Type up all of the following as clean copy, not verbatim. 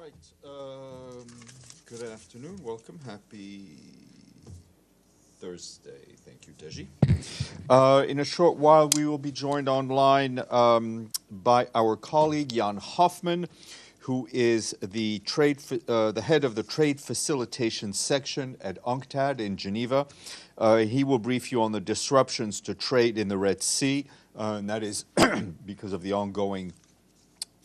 right. Good afternoon. Welcome. Happy Thursday. Thank you, Deji. In a short while, we will be joined online by our colleague Jan Hoffman, who is the head of the Trade Facilitation Section at UNCTAD in Geneva. He will brief you on the disruptions to trade in the Red Sea, and that is because of the ongoing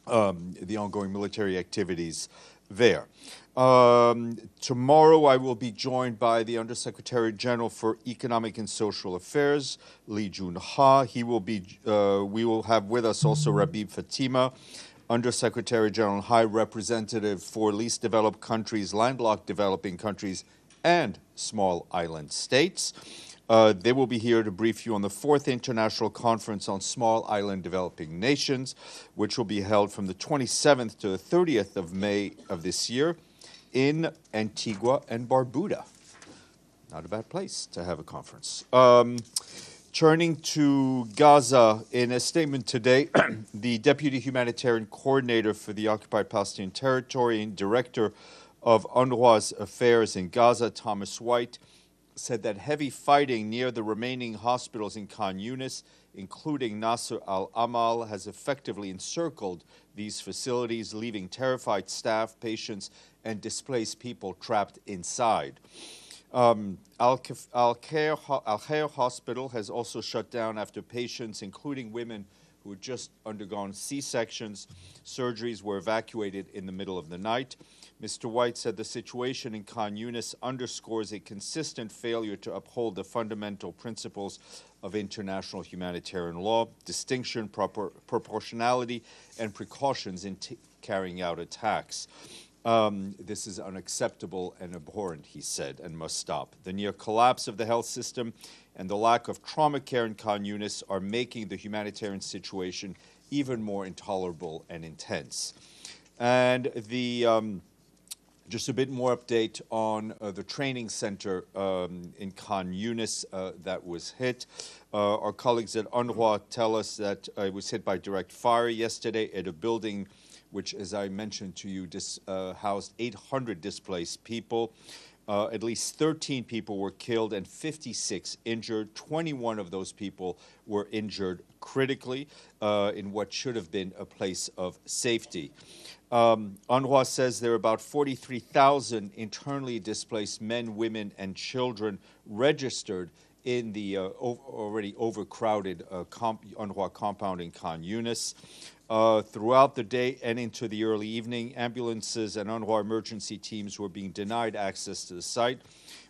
military activities there. Tomorrow I will be joined by the Undersecretary General for Economic and Social Affairs, Lee Jun-ha. We will have with us also Rabib Fatima, Undersecretary General and High Representative for Least Developed Countries, Landlocked Developing Countries, and Small Island States. They will be here to brief you on the 4th International Conference on Small Island Developing Nations, which will be held from the 27th to the 30th of May of this year in Antigua and Barbuda. Not a bad place to have a conference. Turning to Gaza, in a statement today, the Deputy Humanitarian Coordinator for the Occupied Palestinian Territory and Director of UNRWA's Affairs in Gaza, Thomas White, said that heavy fighting near the remaining hospitals in Khan Yunis, including Nasser al-Amal, has effectively encircled these facilities, leaving terrified staff, patients, and displaced people trapped inside. Al-Khair Hospital has also shut down after patients, including women who had just undergone C-sections, surgeries, were evacuated in the middle of the night. Mr. White said the situation in Khan Yunis underscores a consistent failure to uphold the fundamental principles of international humanitarian law, distinction, proportionality, and precautions in carrying out attacks. This is unacceptable and abhorrent, he said, and must stop. The near collapse of the health system and the lack of trauma care in Khan Yunis are making the humanitarian situation even more intolerable and intense. And just a bit more update on the training center in Khan Yunis that was hit. Our colleagues at UNRWA tell us that it was hit by direct fire yesterday at a building which, as I mentioned to you, housed 800 displaced people. At least 13 people were killed and 56 injured. 21 of those people were injured critically in what should have been a place of safety. UNRWA says there are about 43,000 internally displaced men, women, and children registered in the already overcrowded UNRWA compound in Khan Yunis. Throughout the day and into the early evening, ambulances and UNRWA emergency teams were being denied access to the site.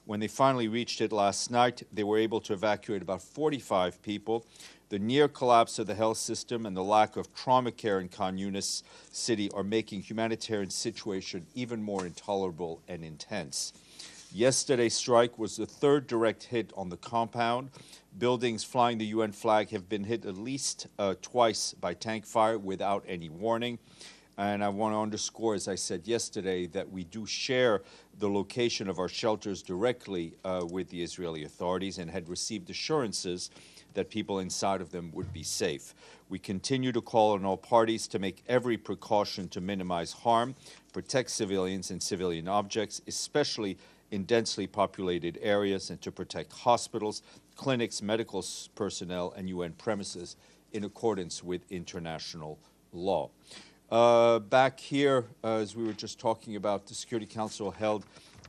When they finally reached it last night, they were able to evacuate about 45 people. The near collapse of the health system and the lack of trauma care in Khan Yunis city are making humanitarian situation even more intolerable and intense. Yesterday's strike was the third direct hit on the compound. Buildings flying the UN flag have been hit at least twice by tank fire without any warning. And I want to underscore, as I said yesterday, that we do share the location of our shelters directly with the Israeli authorities and had received assurances that people inside of them would be safe. We continue to call on all parties to make every precaution to minimize harm, protect civilians and civilian objects, especially in densely populated areas, and to protect hospitals, clinics, medical personnel, and UN premises in accordance with international law. Back here, as we were just talking about, the Security Council held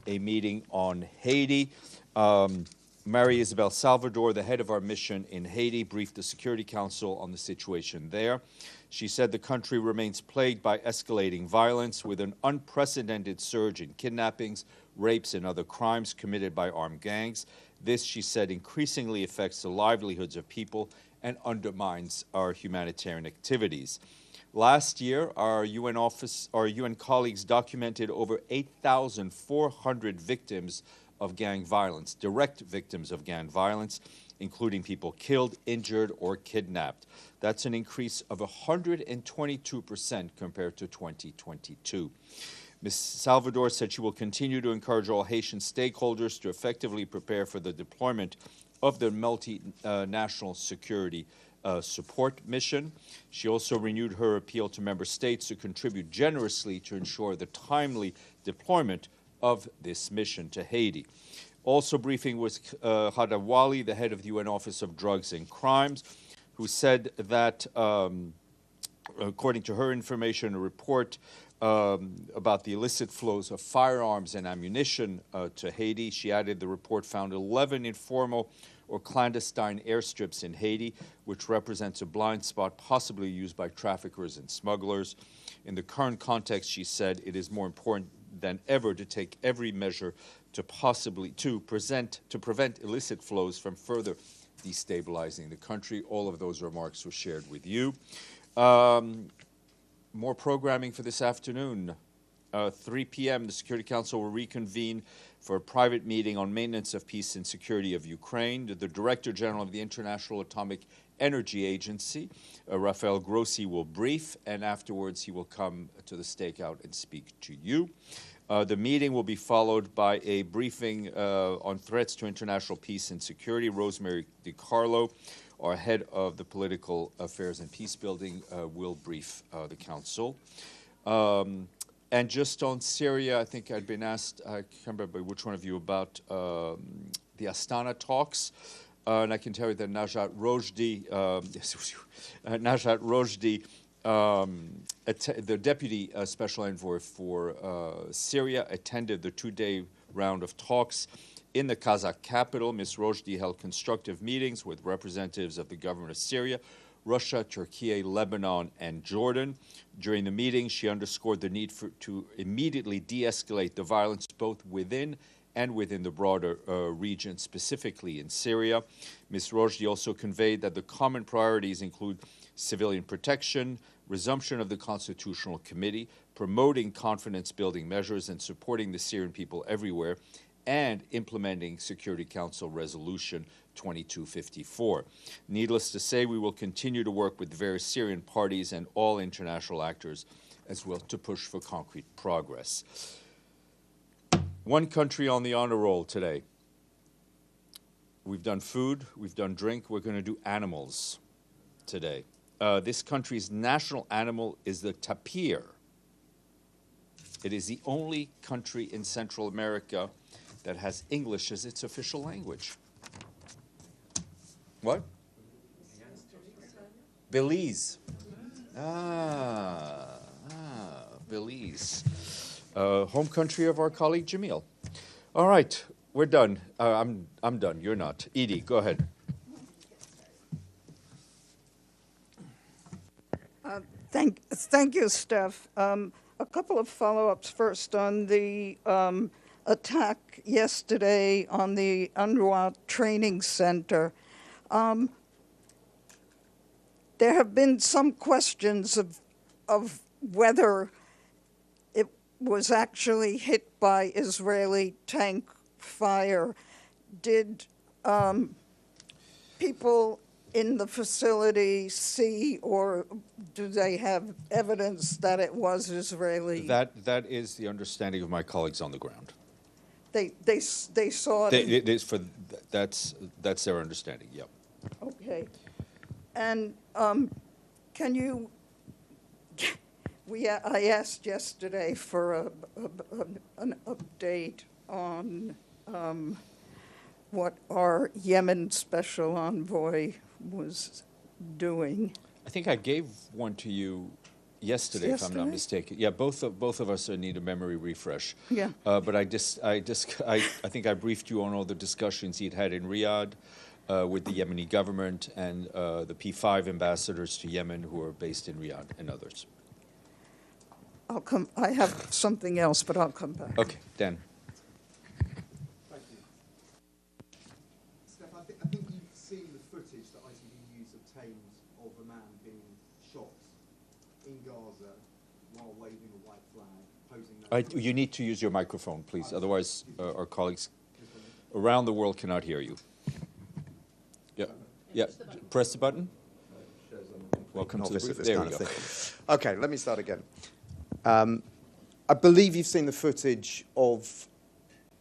a meeting on Haiti. Mary Isabel Salvador, the head of our mission in Haiti, briefed the Security Council on the situation there. She said the country remains plagued by escalating violence with an unprecedented surge in kidnappings, rapes, and other crimes committed by armed gangs. This, she said, increasingly affects the livelihoods of people and undermines our humanitarian activities. Last year, our UN colleagues documented over 8,400 victims of gang violence, direct victims of gang violence, including people killed, injured, or kidnapped. That's an increase of 122% compared to 2022. Ms. Salvador said she will continue to encourage all Haitian stakeholders to effectively prepare for the deployment of the multinational security support mission. She also renewed her appeal to member states to contribute generously to ensure the timely deployment of this mission to Haiti. Also briefing was Hada Wali, the head of the UN Office of Drugs and Crimes, who said that, according to her information, a report about the illicit flows of firearms and ammunition to Haiti. She added the report found 11 informal or clandestine airstrips in Haiti, which represents a blind spot possibly used by traffickers and smugglers. In the current context, she said, it is more important than ever to take every measure to prevent illicit flows from further destabilizing the country. All of those remarks were shared with you. More programming for this afternoon. 3 p.m., the Security Council will reconvene for a private meeting on maintenance of peace and security of Ukraine. The Director General of the International Atomic Energy Agency, Rafael Grossi, will brief, and afterwards he will come to the stakeout and speak to you. The meeting will be followed by a briefing on threats to international peace and security. Rosemary DiCarlo, our head of the Political Affairs and Peace Building, will brief the Council. And just on Syria, I think I'd been asked, I can't remember which one of you, about the Astana talks. And I can tell you that Najat Rojdi, the Deputy Special Envoy for Syria, attended the two-day round of talks in the Kazakh capital. Ms. Rojdi held constructive meetings with representatives of the government of Syria, Russia, Turkey, Lebanon, and Jordan. During the meeting, she underscored the need to immediately de-escalate the violence both within and within the broader region, specifically in Syria. Ms. Rojdi also conveyed that the common priorities include civilian protection, resumption of the Constitutional Committee, promoting confidence-building measures and supporting the Syrian people everywhere, and implementing Security Council Resolution 2254. Needless to say, we will continue to work with various Syrian parties and all international actors as well to push for concrete progress. One country on the honor roll today. We've done food, we've done drink, we're going to do animals today. This country's national animal is the tapir. It is the only country in Central America that has English as its official language. What? Belize. Belize. Home country of our colleague Jamil. All right, we're done. I'm done. You're not. Edie, go ahead. Thank you, Steph. A couple of follow-ups first on the attack yesterday on the UNRWA training center. There have been some questions of whether it was actually hit by Israeli tank fire. Did people in the facility see, or do they have evidence that it was Israeli? That is the understanding of my colleagues on the ground. They saw it. That's their understanding. Yep. Okay, and can you? I asked yesterday for an update on what our Yemen special envoy was doing. I think I gave one to you yesterday, if I'm not mistaken. Yeah, both of us need a memory refresh. Yeah. But I think I briefed you on all the discussions he'd had in Riyadh with the Yemeni government and the P5 ambassadors to Yemen who are based in Riyadh and others. I have something else, but I'll come back. Okay, Dan. Thank you. Steph, I think you've seen the footage that ITV News obtained of a man being shot in Gaza while waving a white flag, posing... You need to use your microphone, please. Otherwise, our colleagues around the world cannot hear you. Yeah, yeah. Press the button. Welcome to the brief. There we go. Okay, let me start again. I believe you've seen the footage of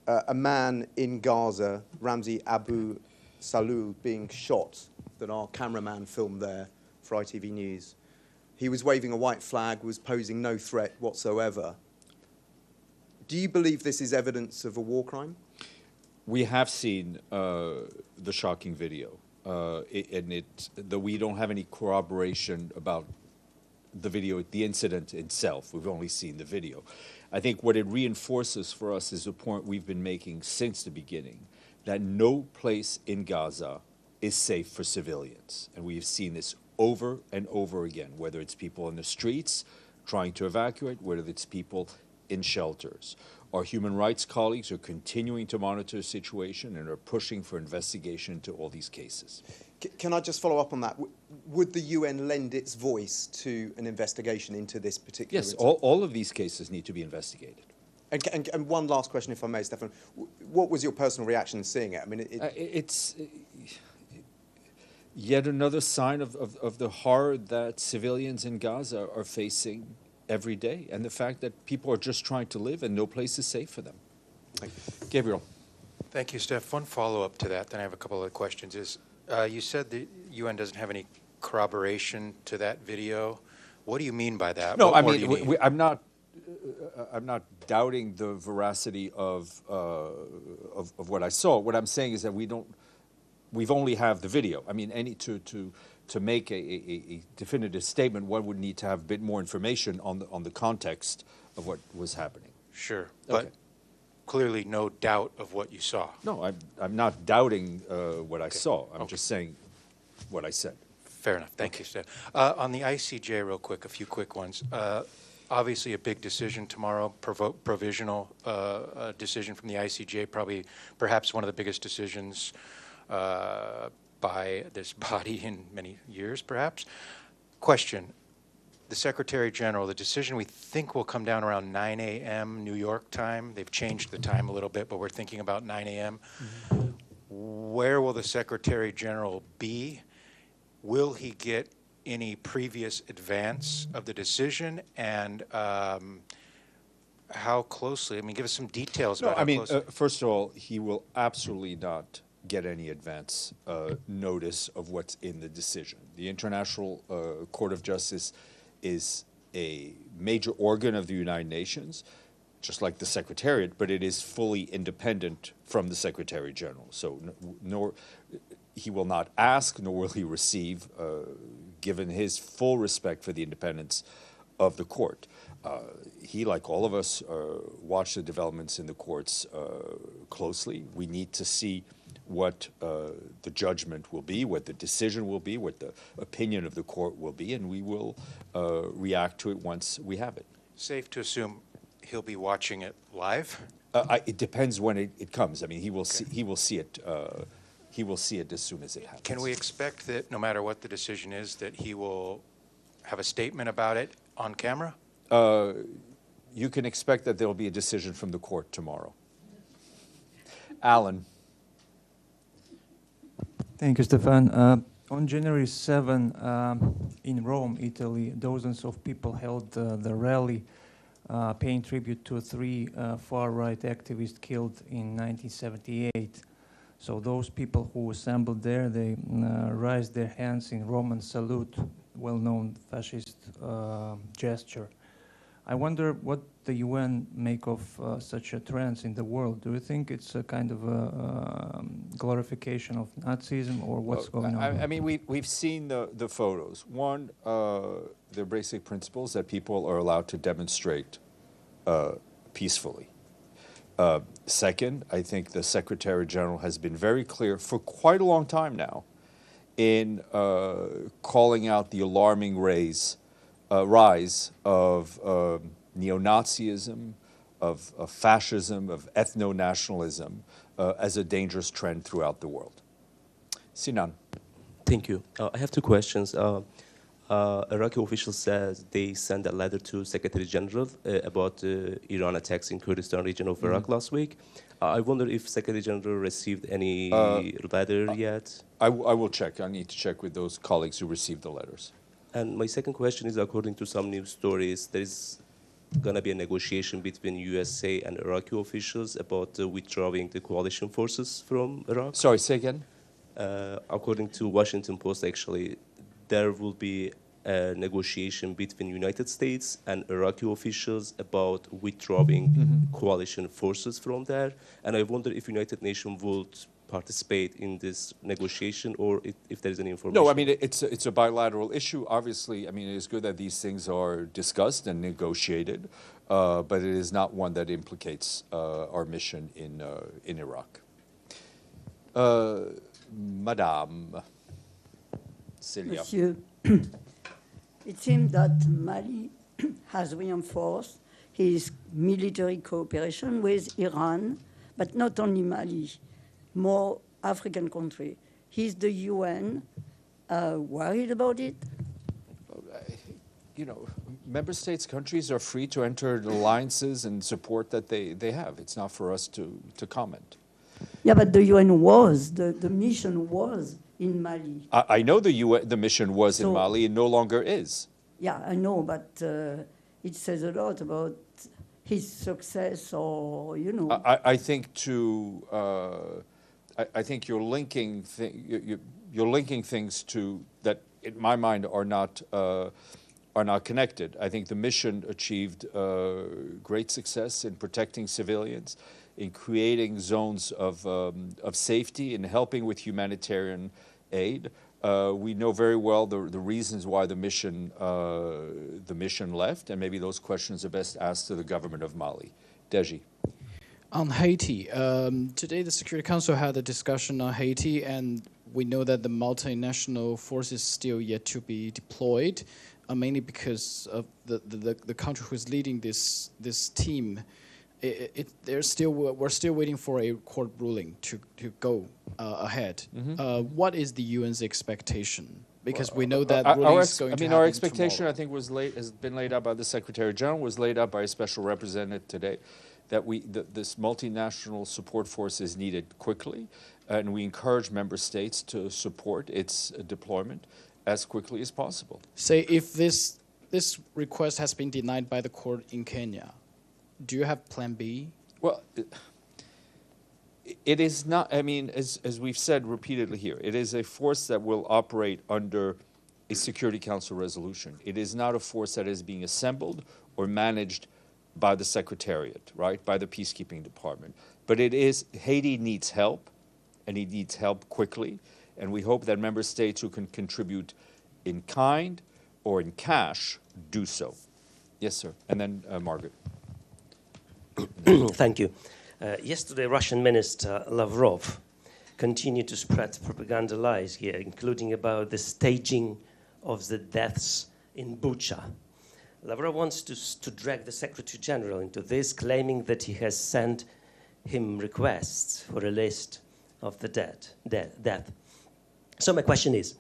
a man in Gaza, Ramzi Abu Salul, being shot that our cameraman filmed there for ITV News. He was waving a white flag, was posing no threat whatsoever. Do you believe this is evidence of a war crime? We have seen the shocking video, though we don't have any corroboration about the video, the incident itself. We've only seen the video. I think what it reinforces for us is a point we've been making since the beginning, that no place in Gaza is safe for civilians. And we've seen this over and over again, whether it's people in the streets trying to evacuate, whether it's people in shelters. Our human rights colleagues are continuing to monitor the situation and are pushing for investigation into all these cases. Can I just follow up on that? Would the UN lend its voice to an investigation into this particular Yes, incident? all of these cases need to be investigated. And one last question, if I may, Stephane. What was your personal reaction seeing it? I mean, It's yet another sign of the horror that civilians in Gaza are facing every day, and the fact that people are just trying to live and no place is safe for them. Thank you. Gabriel. Thank you, Steph. One follow-up to that, then I have a couple of questions. You said the UN doesn't have any corroboration to that video. What do you mean by that? No, What I more do mean, you need? I'm not doubting the veracity of what I saw. What I'm saying is that we've only have the video. I mean, to make a definitive statement, one would need to have a bit more information on the context of what was happening. Sure, but Okay. clearly no doubt of what you saw. No, I'm not doubting what I saw. I'm Okay. just saying what I said. Fair enough. Thank you, Steph. On the ICJ, real quick, a few quick ones. Obviously, a big decision tomorrow, provisional decision from the ICJ, perhaps one of the biggest decisions by this body in many years, perhaps. Question, the Secretary General, the decision we think will come down around 9 a.m. New York time. They've changed the time a little bit, but we're thinking about 9 a.m. Where will the Secretary General be? Will he get any previous advance of the decision? And how closely? I mean, give us some details about how closely. First of all, he will absolutely not get any advance notice of what's in the decision. The International Court of Justice is a major organ of the United Nations, just like the Secretariat, but it is fully independent from the Secretary General. So nor he will not ask, nor will he receive, given his full respect for the independence of the court. He, like all of us, watch the developments in the courts closely. We need to see what the judgment will be, what the decision will be, what the opinion of the court will be, and we will react to it once we have it. Safe to assume he'll be watching it live? It depends when it comes. I mean, he will see. He will see it. He will see it as soon as it happens. Can we expect that no matter what the decision is, that he will have a statement about it on camera? You can expect that there will be a decision from the court tomorrow. Alan. Thank you, Stephane. On January 7, in Rome, Italy, dozens of people held the rally paying tribute to three far-right activists killed in 1978. So those people who assembled there, they raised their hands in Roman salute, well-known fascist gesture. I wonder what the UN make of such a trend in the world. Do you think it's a kind of a glorification of Nazism, or what's going on? I mean, we've seen the photos. One, the basic principles that people are allowed to demonstrate peacefully. Second, I think the Secretary General has been very clear for quite a long time now in calling out the alarming rise of neo-Nazism, of fascism, of ethno-nationalism as a dangerous trend throughout the world. Sinan. Thank you. I have two questions. Iraqi officials said they sent a letter to Secretary General about Iran attacks in Kurdistan region of Iraq last week. I wonder if Secretary General received any letter yet. I will check. I need to check with those colleagues who received the letters. And my second question is, according to some news stories, there is going to be a negotiation between USA and Iraqi officials about withdrawing the coalition forces from Iraq. Sorry, say again? according to Washington Post, actually, there will be a negotiation between United States and Iraqi officials about withdrawing coalition forces from there. And I wonder if United Nations would participate in this negotiation, or if there is any information. No, I mean, it's a bilateral issue. Obviously, I mean, it is good that these things are discussed and negotiated, but it is not one that implicates our mission in Iraq. Madame Celia. Monsieur, it seems that Mali has reinforced his military cooperation with Iran, but not only Mali, more African countries. Is the UN worried about it? You know, member states, countries are free to enter alliances and support that they have. It's not for us to comment. Yeah, but the UN was, the mission was in Mali. I know the mission was in So- Mali and no longer is. Yeah, I know, but it says a lot about his success, or, you know. I think I think you're linking things to that in my mind are not connected. I think the mission achieved great success in protecting civilians, in creating zones of safety, in helping with humanitarian aid. We know very well the reasons why the mission left, and maybe those questions are best asked to the government of Mali. Deji. On Haiti, today the Security Council had a discussion on Haiti, and we know that the multinational force is still yet to be deployed, mainly because of the country who's leading this team. We're still waiting for a court ruling to go ahead. What is the UN's expectation? Because we know that ruling is going to happen our expectation, tomorrow. I think, has been laid out by the Secretary General, was laid out by a special representative today, that this multinational support force is needed quickly, and we encourage member states to support its deployment as quickly as possible. Say if this request has been denied by the court in Kenya, do you have Plan B? Well, it is not, I mean, as we've said repeatedly here, it is a force that will operate under a Security Council resolution. It is not a force that is being assembled or managed by the Secretariat, right, by the Peacekeeping Department. But it is, Haiti needs help, and it needs help quickly, and we hope that member states who can contribute in kind or in cash do so. Yes, sir. And then Margaret. Thank you. Yesterday, Russian Minister Lavrov continued to spread propaganda lies here, including about the staging of the deaths in Bucha. Lavrov wants to drag the Secretary General into this, claiming that he has sent him requests for a list of the death. So my question is,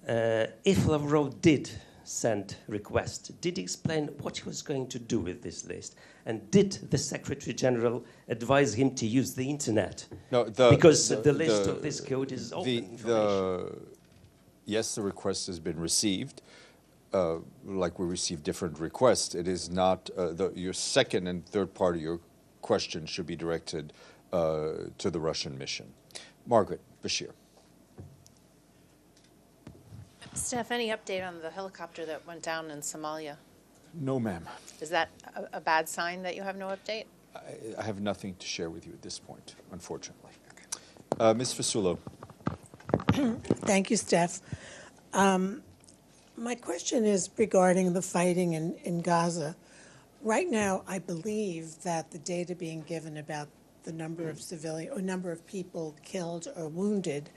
if Lavrov did send requests, did he explain what he was going to do with this list? And did the Secretary General advise him to use the internet? No, because the list of this code is open information. Yes, the request has been received. Like we receive different requests, it is not, your second and third part of your question should be directed to the Russian mission. Margaret Bashir. Steph, any update on the helicopter that went down in Somalia? No, ma'am. Is that a bad sign that you have no update? I have nothing to share with you at this point, unfortunately. Ms. Fasulo. Thank you, Steph. My question is regarding the fighting in Gaza. Right now, I believe that the data being given about the number of civilian or number of people killed or wounded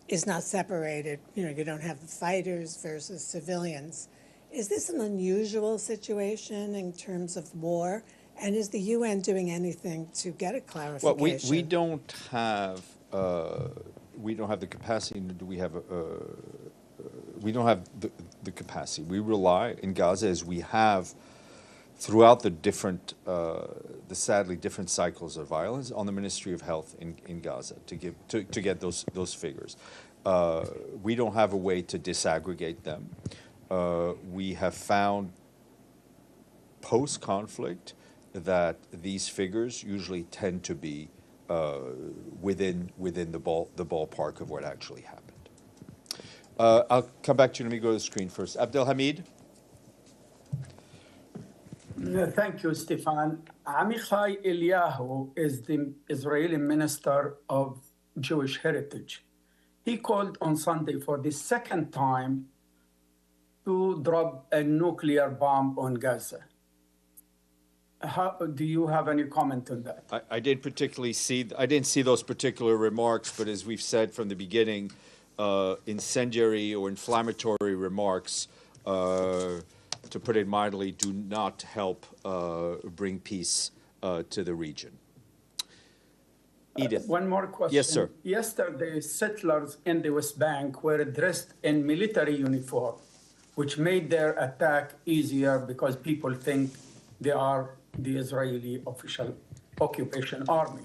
is not separated. You know, you don't have the fighters versus civilians. Is this an unusual situation in terms of war? And is the UN doing anything to get a clarification? Well, we don't have the capacity. We have we don't have the capacity. We rely in Gaza, as we have throughout the different, the sadly different cycles of violence, on the Ministry of Health in Gaza to get those figures. We don't have a way to disaggregate them. We have found post-conflict that these figures usually tend to be within the ballpark of what actually happened. I'll come back to you. Let me go to the screen first. Abdelhamid. Thank you, Stephane. Amichai Eliyahu is the Israeli Minister of Jewish Heritage. He called on Sunday for the second time to drop a nuclear bomb on Gaza. Do you have any comment on that? I didn't see those particular remarks, but as we've said from the beginning, incendiary or inflammatory remarks, to put it mildly, do not help bring peace to the region. Edith. One more question. Yes, sir. Yesterday, settlers in the West Bank were dressed in military uniform, which made their attack easier because people think they are the Israeli official occupation army.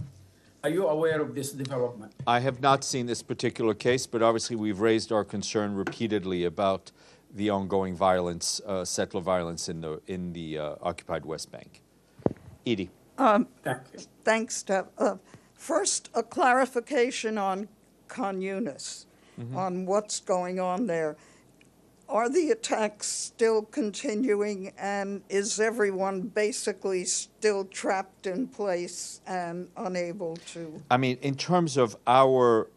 Are you aware of this development? I have not seen this particular case, but obviously we've raised our concern repeatedly about the ongoing violence, settler violence in the occupied West Bank. Edie. Thank you. Thanks, Steph. First, a clarification on Khan Yunis, on what's going on there. Are the attacks still continuing, and is everyone basically still trapped in place and unable to? I mean, in terms of our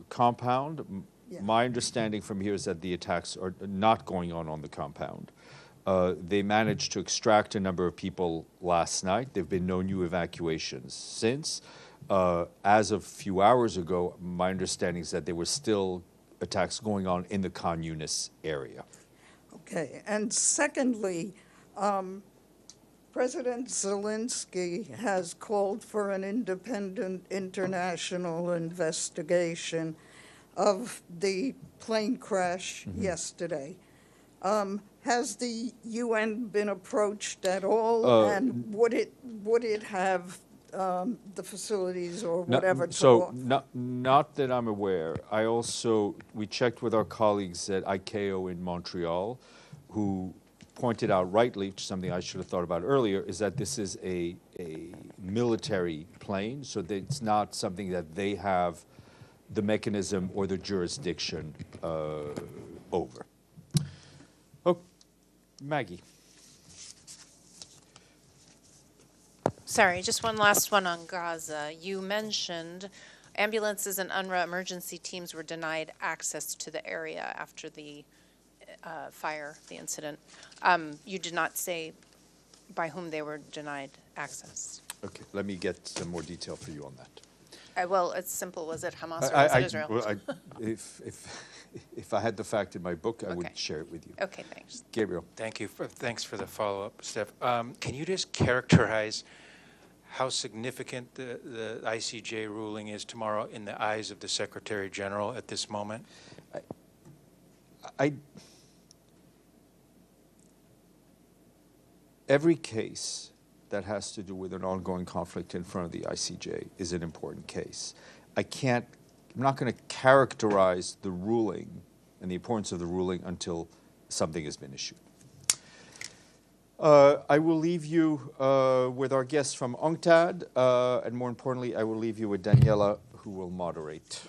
compound, my understanding from here is that the attacks are not going on the compound. They managed to extract a number of people last night. There have been no new evacuations since. As of a few hours ago, my understanding is that there were still attacks going on in the Khan Yunis area. Okay, and secondly, President Zelensky has called for an independent international investigation of the plane crash yesterday. Has the UN been approached at all, and would it have the facilities or whatever to offer? Not that I'm aware. We checked with our colleagues at ICAO in Montreal, who pointed out rightly, which is something I should have thought about earlier, is that this is a military plane, so that it's not something that they have the mechanism or the jurisdiction over. Oh, Maggie. Sorry, just one last one on Gaza. You mentioned ambulances and UNRWA emergency teams were denied access to the area after the fire, the incident. You did not say by whom they were denied access. Okay, let me get some more detail for you on that. Well, it's simple. Was it Hamas or was it Israel? Well, if I had the fact in my book, I would share it with you. Okay, thanks. Gabriel. Thanks for the follow-up, Steph. Can you just characterize how significant the ICJ ruling is tomorrow in the eyes of the Secretary General at this moment? Every case that has to do with an ongoing conflict in front of the ICJ is an important case. I'm not going to characterize the ruling and the importance of the ruling until something has been issued. I will leave you with our guests from UNCTAD, and more importantly, I will leave you with Daniela, who will moderate.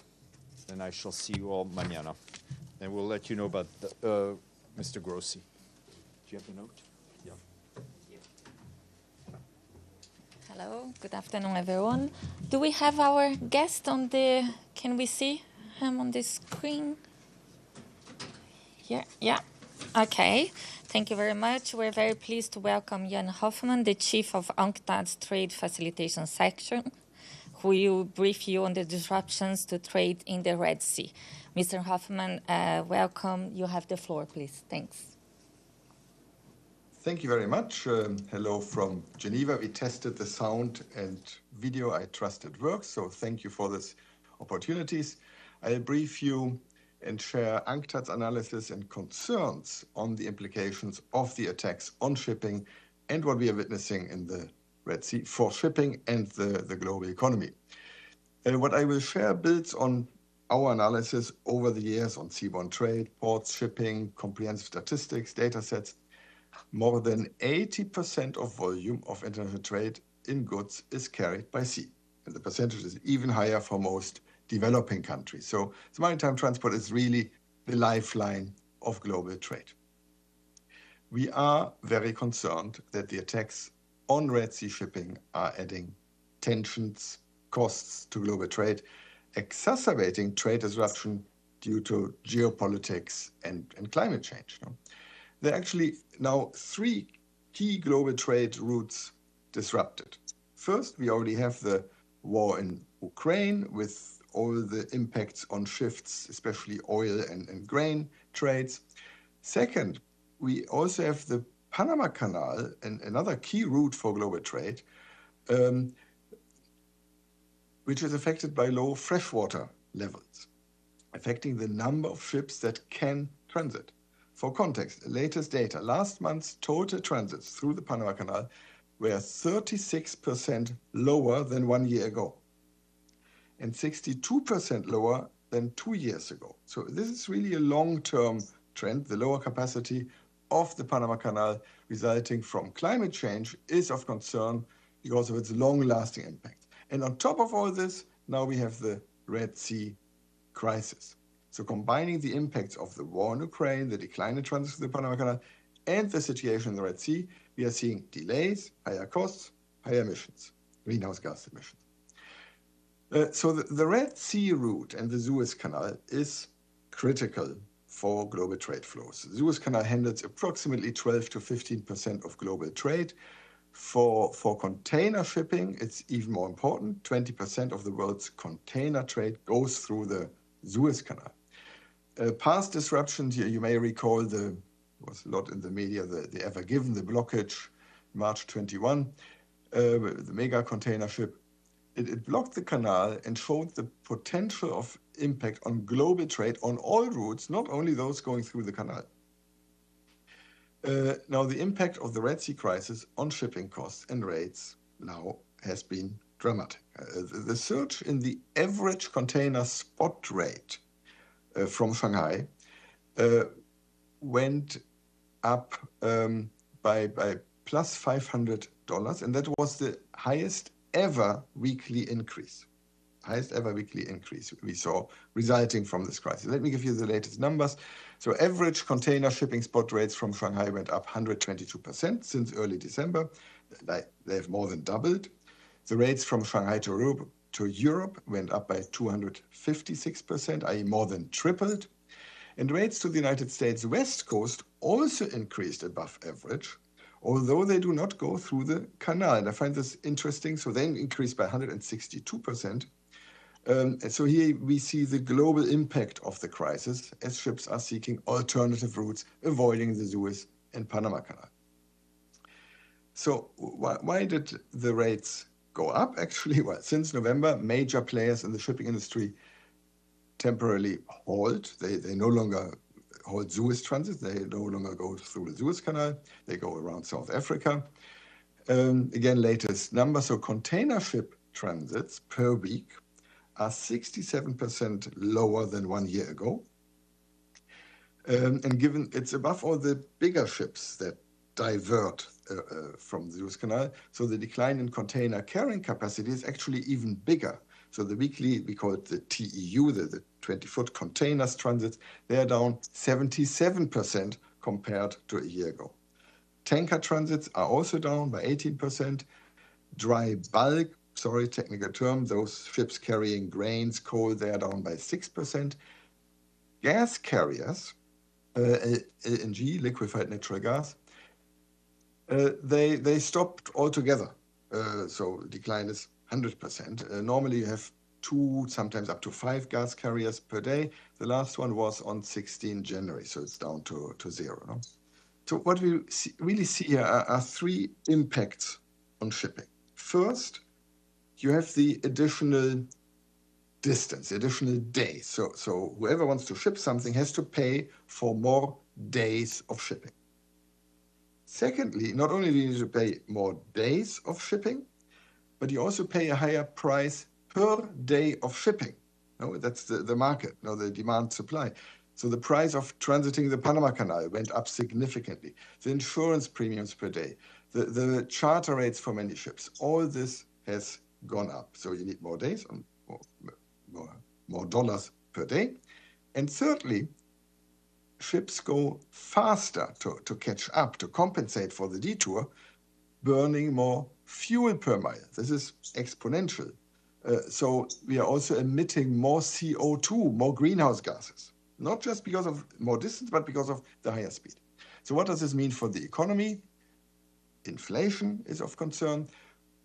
And I shall see you all mañana. And we'll let you know about Mr. Grossi. Do you have the note? Yeah. Hello, good afternoon, everyone. Do we have our guest on can we see him on the screen? Yeah, okay. Thank you very much. We're very pleased to welcome Jan Hoffman, the Chief of UNCTAD's Trade Facilitation Section, who will brief you on the disruptions to trade in the Red Sea. Mr. Hoffman, welcome. You have the floor, please. Thanks. Thank you very much. Hello from Geneva. We tested the sound and video. I trust it works, so thank you for this opportunities. I'll brief you and share UNCTAD's analysis and concerns on the implications of the attacks on shipping and what we are witnessing in the Red Sea for shipping and the global economy. What I will share builds on our analysis over the years on seaborne trade, ports, shipping, comprehensive statistics, data sets. More than 80% of volume of international trade in goods is carried by sea. and the percentage is even higher for most developing countries. So maritime transport is really the lifeline of global trade. We are very concerned that the attacks on Red Sea shipping are adding tensions, costs to global trade, exacerbating trade disruption due to geopolitics and climate change. There are actually now 3 key global trade routes disrupted. First, we already have the war in Ukraine with all the impacts on shifts, especially oil and grain trades. Second, we also have the Panama Canal, and another key route for global trade, which is affected by low freshwater levels, affecting the number of ships that can transit. For context, latest data, last month's total transits through the Panama Canal were 36% lower than 1 year ago, and 62% lower than 2 years ago. So this is really a long-term trend. The lower capacity of the Panama Canal resulting from climate change is of concern because of its long-lasting impact. And on top of all this, now we have the Red Sea crisis. So combining the impacts of the war in Ukraine, the decline in transit through the Panama Canal, and the situation in the Red Sea, we are seeing delays, higher costs, higher emissions, greenhouse gas emissions. So the Red Sea route and the Suez Canal is critical for global trade flows. The Suez Canal handles approximately 12 to 15% of global trade. For container shipping, it's even more important. 20% of the world's container trade goes through the Suez Canal. Past disruptions, you may recall was a lot in the media, the Ever Given, the blockage, March 21, the mega container ship. It blocked the canal and showed the potential of impact on global trade on all routes, not only those going through the canal. Now, the impact of the Red Sea crisis on shipping costs and rates now has been dramatic. The surge in the average container spot rate from Shanghai went up by plus $500, and that was the highest ever weekly increase. Highest ever weekly increase we saw resulting from this crisis. Let me give you the latest numbers. So average container shipping spot rates from Shanghai went up 122% since early December. They have more than doubled. The rates from Shanghai to Europe went up by 256%, i.e. more than tripled. And rates to the United States West Coast also increased above average, although they do not go through the canal. And I find this interesting. So they increased by 162%. And so here we see the global impact of the crisis as ships are seeking alternative routes, avoiding the Suez and Panama Canal. So why did the rates go up? Actually, well, since November, major players in the shipping industry temporarily halt. They no longer hold Suez transit. They no longer go through the Suez Canal. They go around South Africa. Again, latest numbers. So container ship transits per week are 67% lower than 1 year ago. And given it's above all the bigger ships that divert from the Suez Canal, so the decline in container carrying capacity is actually even bigger. So the weekly, we call it the TEU, the 20-foot containers transits, they are down 77% compared to a year ago. Tanker transits are also down by 18%. Dry bulk, sorry, technical term, those ships carrying grains, coal, they are down by 6%. Gas carriers, LNG, liquefied natural gas, they stopped altogether. So decline is 100%. Normally you have 2, sometimes up to 5 gas carriers per day. The last one was on 16 January, so it's down to 0. No? So what we really see here are 3 impacts on shipping. First, you have the additional distance, the additional days. So whoever wants to ship something has to pay for more days of shipping. Secondly, not only do you need to pay more days of shipping, but you also pay a higher price per day of shipping. No, that's the market, no, the demand supply. So the price of transiting the Panama Canal went up significantly. The insurance premiums per day, the charter rates for many ships, all this has gone up. So you need more days, and more dollars per day. And thirdly, ships go faster to catch up, to compensate for the detour, burning more fuel per mile. This is exponential. So we are also emitting more CO2, more greenhouse gases, not just because of more distance, but because of the higher speed. So what does this mean for the economy? Inflation is of concern.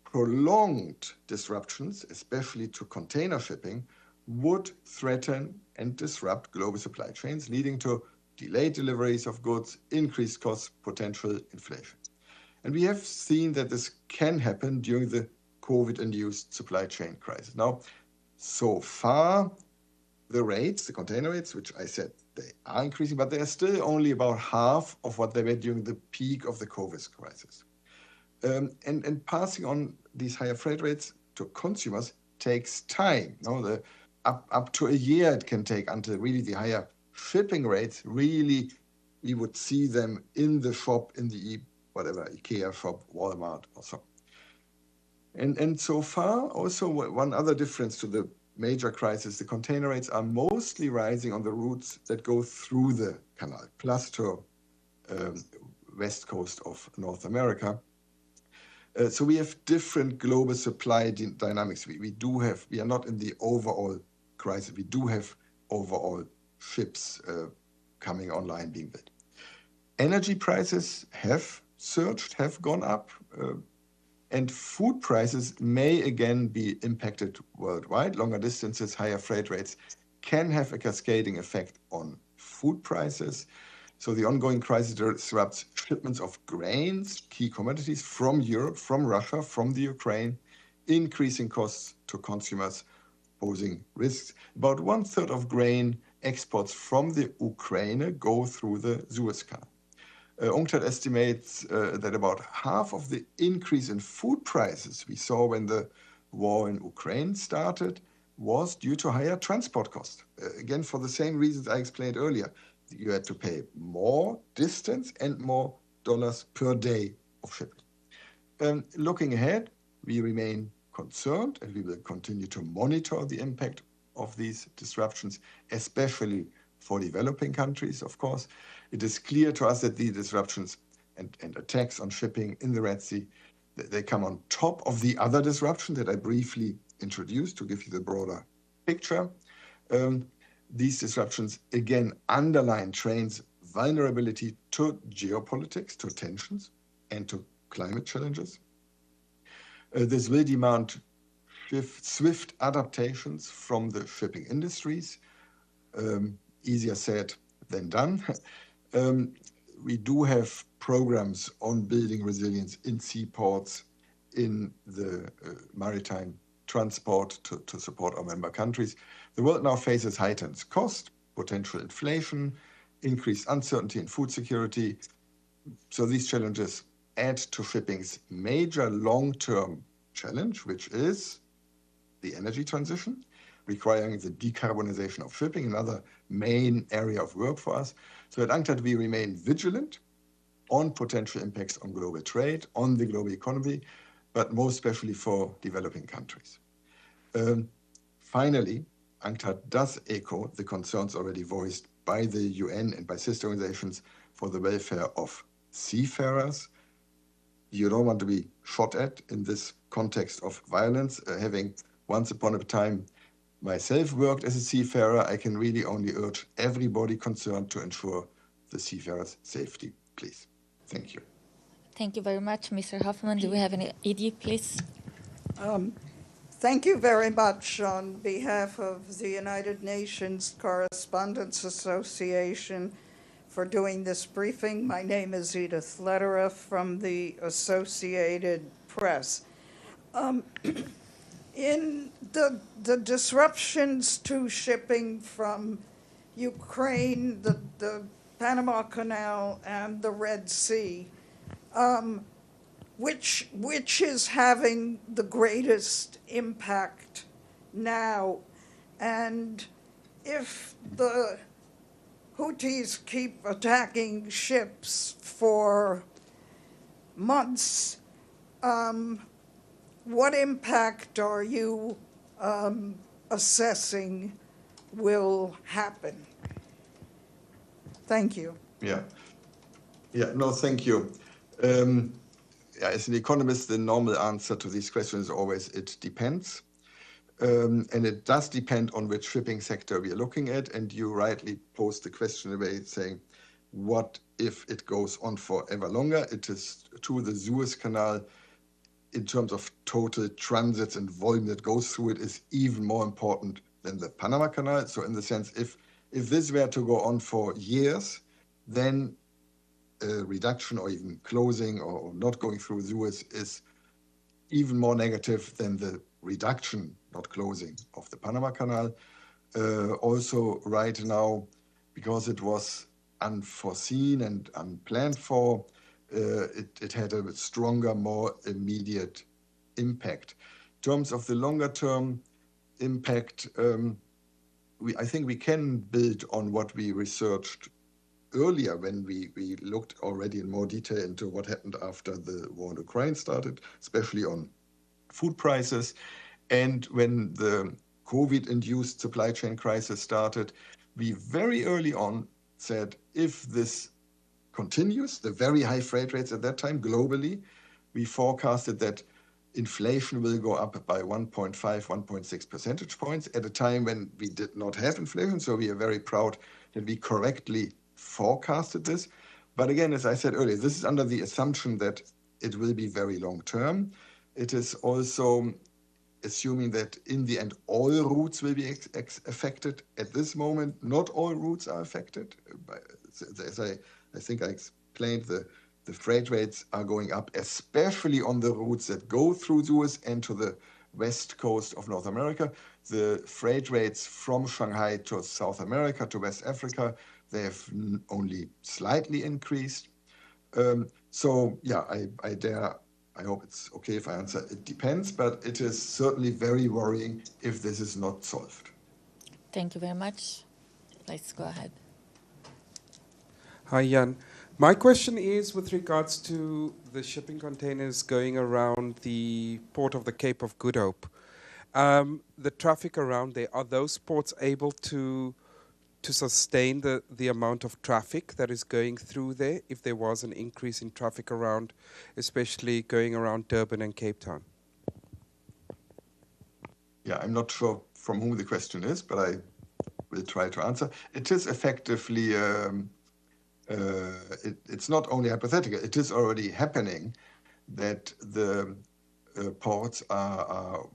Prolonged disruptions, especially to container shipping, would threaten and disrupt global supply chains, leading to delayed deliveries of goods, increased costs, potential inflation. And we have seen that this can happen during the COVID-induced supply chain crisis. Now, so far, the rates, the container rates, which I said they are increasing, but they are still only about half of what they were during the peak of the COVID crisis. And passing on these higher freight rates to consumers takes time. Up to a year it can take until really the higher shipping rates, really we would see them in the shop, in the IKEA shop, Walmart or so. And so far, also one other difference to the major crisis, the container rates are mostly rising on the routes that go through the canal, plus to west coast of North America. So we have different global supply dynamics. We are not in the overall crisis. We do have overall ships coming online, being built. Energy prices have surged, have gone up, and food prices may again be impacted worldwide. Longer distances, higher freight rates can have a cascading effect on food prices. So the ongoing crisis disrupts shipments of grains, key commodities from Europe, from Russia, from the Ukraine, increasing costs to consumers, posing risks. About 1/3 of grain exports from the Ukraine go through the Suez Canal. UNCTAD estimates that about half of the increase in food prices we saw when the war in Ukraine started was due to higher transport costs. Again, for the same reasons I explained earlier. You had to pay more distance and more dollars per day of shipping. Looking ahead, we remain concerned and we will continue to monitor the impact of these disruptions, especially for developing countries, of course. It is clear to us that these disruptions and attacks on shipping in the Red Sea, they come on top of the other disruption that I briefly introduced to give you the broader picture. These disruptions, again, underline trains' vulnerability to geopolitics, to tensions, and to climate challenges. This will demand swift adaptations from the shipping industries. Easier said than done. We do have programs on building resilience in seaports, in the maritime transport to support our member countries. The world now faces heightened cost, potential inflation, increased uncertainty in food security. So these challenges add to shipping's major long-term challenge, which is the energy transition, requiring the decarbonization of shipping, another main area of work for us. So at UNCTAD, we remain vigilant on potential impacts on global trade, on the global economy, but most especially for developing countries. Finally, UNCTAD does echo the concerns already voiced by the UN and by sister organizations for the welfare of seafarers. You don't want to be shot at in this context of violence. Having once upon a time myself worked as a seafarer, I can really only urge everybody concerned to ensure the seafarers' safety, please. Thank you. Thank you very much, Mr. Hoffman. Do we have any Edie, please? Thank you very much on behalf of the United Nations Correspondents Association for doing this briefing. My name is Edith Lederer from the Associated Press. In the disruptions to shipping from Ukraine, the Panama Canal, and the Red Sea, which is having the greatest impact now? And if the Houthis keep attacking ships for months, what impact are you assessing will happen? Thank you. Yeah. Yeah, no, thank you. Yeah, as an economist, the normal answer to these questions is always it depends. And it does depend on which shipping sector we are looking at. And you rightly posed the question away saying, what if it goes on forever longer? It is true the Suez Canal, in terms of total transits and volume that goes through it, is even more important than the Panama Canal. So in the sense, if this were to go on for years, then a reduction or even closing or not going through Suez is even more negative than the reduction, not closing, of the Panama Canal. Also right now, because it was unforeseen and unplanned for, it had a stronger, more immediate impact. In terms of the longer term impact, I think we can build on what we researched earlier when we looked already in more detail into what happened after the war in Ukraine started, especially on food prices. And when the COVID-induced supply chain crisis started, we very early on said, if this continues, the very high freight rates at that time globally, we forecasted that inflation will go up by 1.5, 1.6 percentage points at a time when we did not have inflation. So we are very proud that we correctly forecasted this. But again, as I said earlier, this is under the assumption that it will be very long term. It is also assuming that in the end, all routes will be affected. At this moment, not all routes are affected. As I think I explained, the freight rates are going up, especially on the routes that go through Suez and to the west coast of North America. The freight rates from Shanghai to South America, to West Africa, they have only slightly increased. So yeah, I hope it's okay if I answer, it depends, but it is certainly very worrying if this is not solved. Thank you very much. Let's go ahead. Hi, Jan. My question is with regards to the shipping containers going around the port of the Cape of Good Hope. The traffic around there, are those ports able to sustain the amount of traffic that is going through there if there was an increase in traffic around, especially going around Durban and Cape Town? Yeah, I'm not sure from whom the question is, but I will try to answer. It is effectively, it's not only hypothetical, it is already happening that the ports are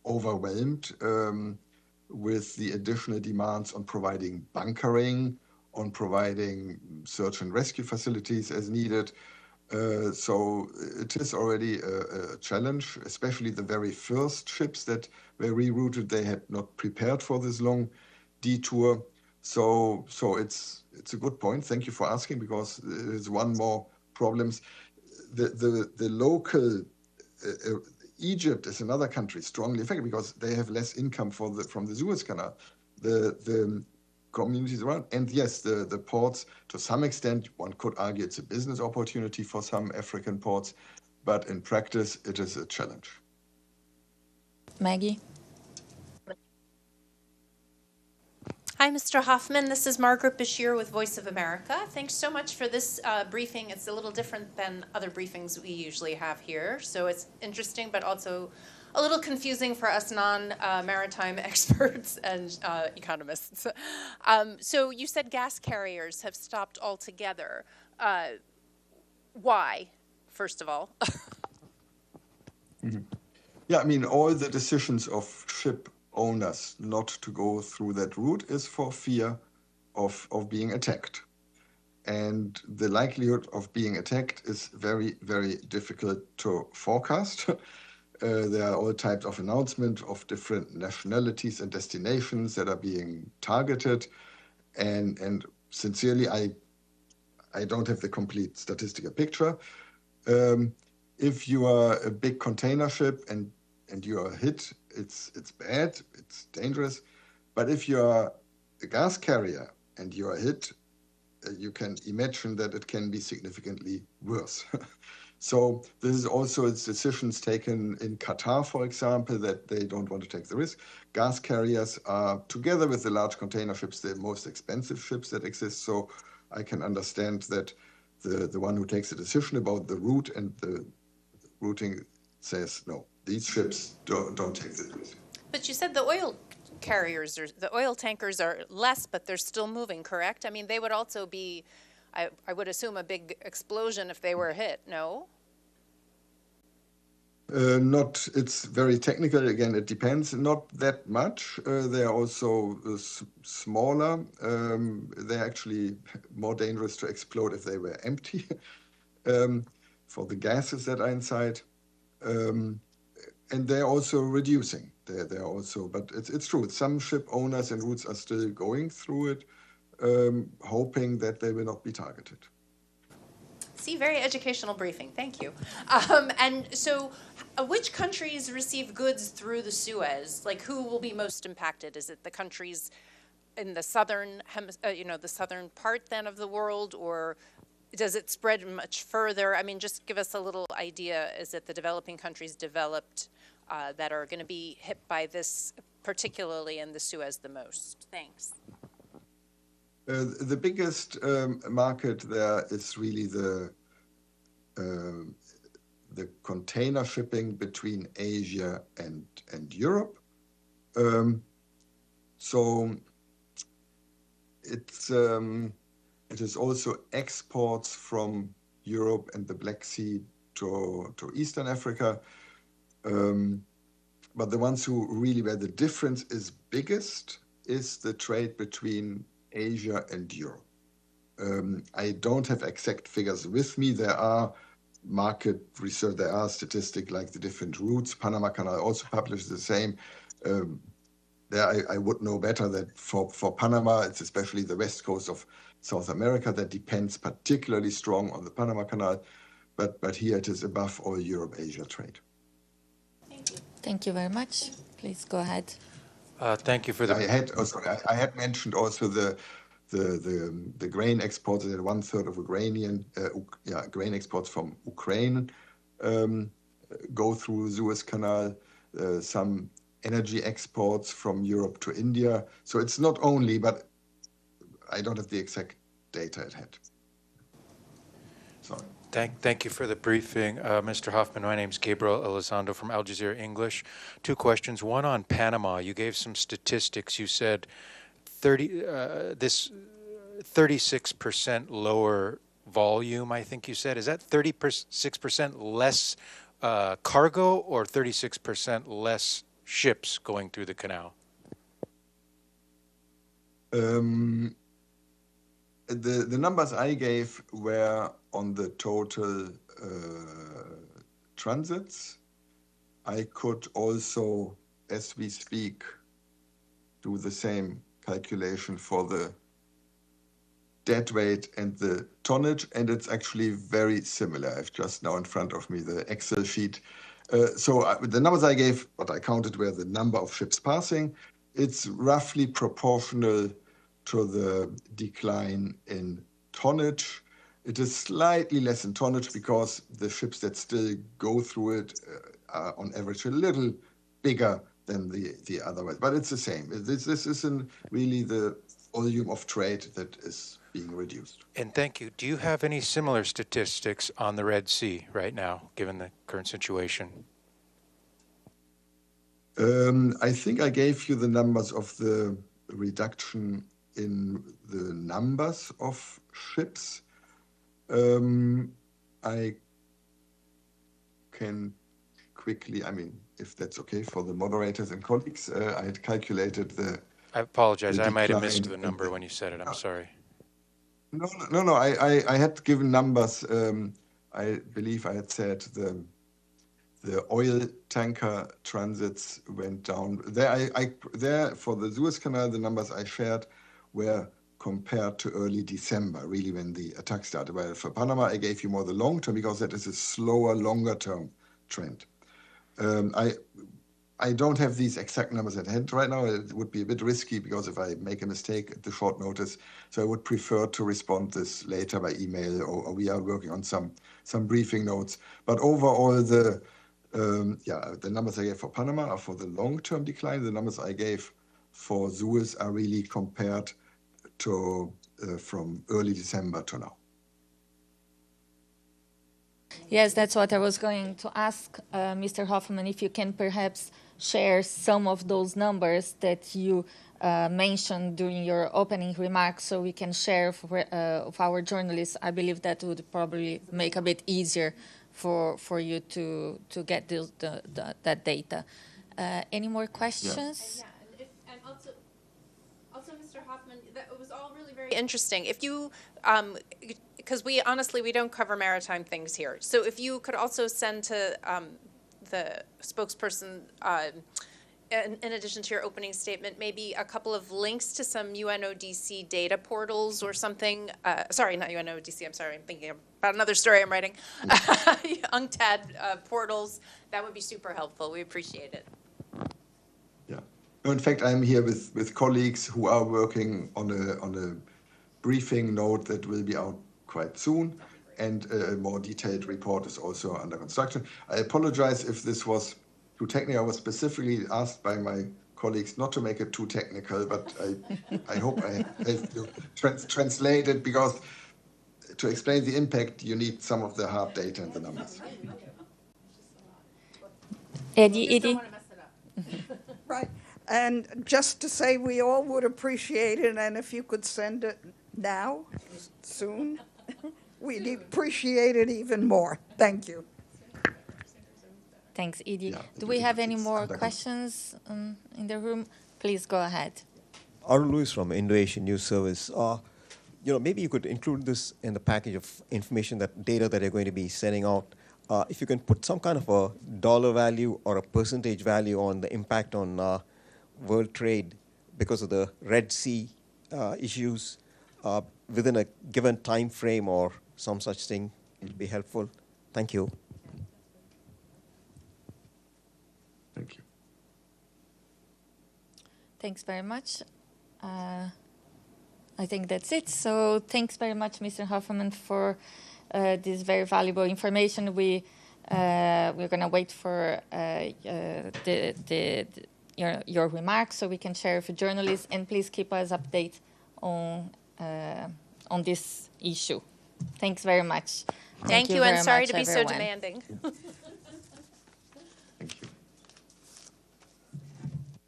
overwhelmed with the additional demands on providing bunkering, on providing search and rescue facilities as needed. So it is already a challenge, especially the very first ships that were rerouted. They had not prepared for this long detour. So it's a good point. Thank you for asking, because there's one more problem. The local Egypt is another country strongly affected because they have less income from the Suez Canal. The communities around, and yes, the ports, to some extent, one could argue it's a business opportunity for some African ports, but in practice, it is a challenge. Maggie? Hi, Mr. Hoffman. This is Margaret Bashir with Voice of America. Thanks so much for this briefing. It's a little different than other briefings we usually have here. So it's interesting, but also a little confusing for us non-maritime experts and economists. So you said gas carriers have stopped altogether. Why, first of all? Mm-hmm. Yeah, I mean, all the decisions of ship owners not to go through that route is for fear of being attacked. And the likelihood of being attacked is very, very difficult to forecast. There are all types of announcements of different nationalities and destinations that are being targeted. And sincerely, I don't have the complete statistical picture. If you are a big container ship and you are hit, it's bad, it's dangerous. But if you are a gas carrier and you are hit, you can imagine that it can be significantly worse. So this is also its decisions taken in Qatar, for example, that they don't want to take the risk. Gas carriers are, together with the large container ships, the most expensive ships that exist. So I can understand that the one who takes the decision about the route and the routing says, no, these ships don't take the risk. But you said the oil carriers, or the oil tankers are less, but they're still moving, correct? I mean, they would also be, I would assume, a big explosion if they were hit, no? Not, it's very technical. Again, it depends. Not that much. They are also smaller. They're actually more dangerous to explode if they were empty for the gases that are inside. And they're also reducing. They're also, but it's true. Some ship owners and routes are still going through it, hoping that they will not be targeted. See, very educational briefing. Thank you. And so, which countries receive goods through the Suez? Like, who will be most impacted? Is it the countries in the southern, the southern part then of the world, or does it spread much further? I mean, just give us a little idea. Is it the developing countries developed that are going to be hit by this, particularly in the Suez, the most? Thanks. The biggest market there is really the container shipping between Asia and Europe. So it is also exports from Europe and the Black Sea to Eastern Africa. But the ones who really, where the difference is biggest, is the trade between Asia and Europe. I don't have exact figures with me. There are market research, there are statistics like the different routes. Panama Canal also publishes the same. There I would know better that for Panama, it's especially the west coast of South America that depends particularly strong on the Panama Canal. But here it is above all Europe-Asia trade. Thank you. Thank you very much. Please go ahead. Thank you for the. I had mentioned also the grain exports. That 1/3 of grain exports from Ukraine go through the Suez Canal. Some energy exports from Europe to India. So it's not only, but I don't have the exact data at hand. Sorry. Thank you for the briefing, Mr. Hoffman. My name is Gabriel Elizondo from Al Jazeera English. Two questions. One on Panama. You gave some statistics. You said 36% lower volume, I think you said. Is that 36% less cargo or 36% less ships going through the canal? The numbers I gave were on the total transits. I could also, as we speak, do the same calculation for the dead weight and the tonnage, and it's actually very similar. I've just now in front of me the Excel sheet. The numbers I gave, what I counted were the number of ships passing. It's roughly proportional to the decline in tonnage. It is slightly less in tonnage because the ships that still go through it are on average a little bigger than the other way. But it's the same. This isn't really the volume of trade that is being reduced. And thank you. Do you have any similar statistics on the Red Sea right now, given the current situation? I think I gave you the numbers of the reduction in the numbers of ships. I can quickly, if that's okay for the moderators and colleagues, I had calculated the. I apologize. I might have missed the number when you said it. I'm sorry. No. I had given numbers. I believe I had said the oil tanker transits went down. There for the Suez Canal, the numbers I shared were compared to early December, really when the attack started. Well, for Panama, I gave you more the long term because that is a slower, longer term trend. I don't have these exact numbers at hand right now. It would be a bit risky because if I make a mistake at the short notice, so I would prefer to respond this later by email, or we are working on some briefing notes. But overall, the numbers I gave for Panama are for the long-term decline. The numbers I gave for Suez are really compared to from early December to now. Yes, that's what I was going to ask, Mr. Hoffman, if you can perhaps share some of those numbers that you mentioned during your opening remarks so we can share for our journalists. I believe that would probably make a bit easier for you to get that data. Any more questions? Yeah, and also, Mr. Hoffman, that was all really very interesting. If you, because we don't cover maritime things here, so if you could also send to the spokesperson, in addition to your opening statement, maybe a couple of links to some UNODC data portals or something. Sorry, not UNODC, I'm sorry, I'm thinking about another story I'm writing. UNCTAD portals, that would be super helpful. We appreciate it. Yeah. No, in fact, I'm here with colleagues who are working on a briefing note that will be out quite soon, and a more detailed report is also under construction. I apologize if this was too technical. I was specifically asked by my colleagues not to make it too technical, but I hope I helped you translate it, because to explain the impact, you need some of the hard data and the numbers. Eddie? Right. And just to say, we all would appreciate it, and if you could send it now, soon, we'd appreciate it even more. Thank you. Thanks, Edie. Yeah, Do we have any more questions in the room? Please go ahead. Arun Lewis from Indo-Asian News Service. Maybe you could include this in the package of information, that data that you're going to be sending out. If you can put some kind of a dollar value or a percentage value on the impact on world trade because of the Red Sea issues within a given time frame or some such thing, it would be helpful. Thank you. Thank you. Thanks very much. I think that's it. So thanks very much, Mr. Hoffman, for this very valuable information. We're going to wait for your remarks so we can share with journalists, and please keep us updated on this issue. Thanks very much. Thank you, and sorry to be so everyone. demanding.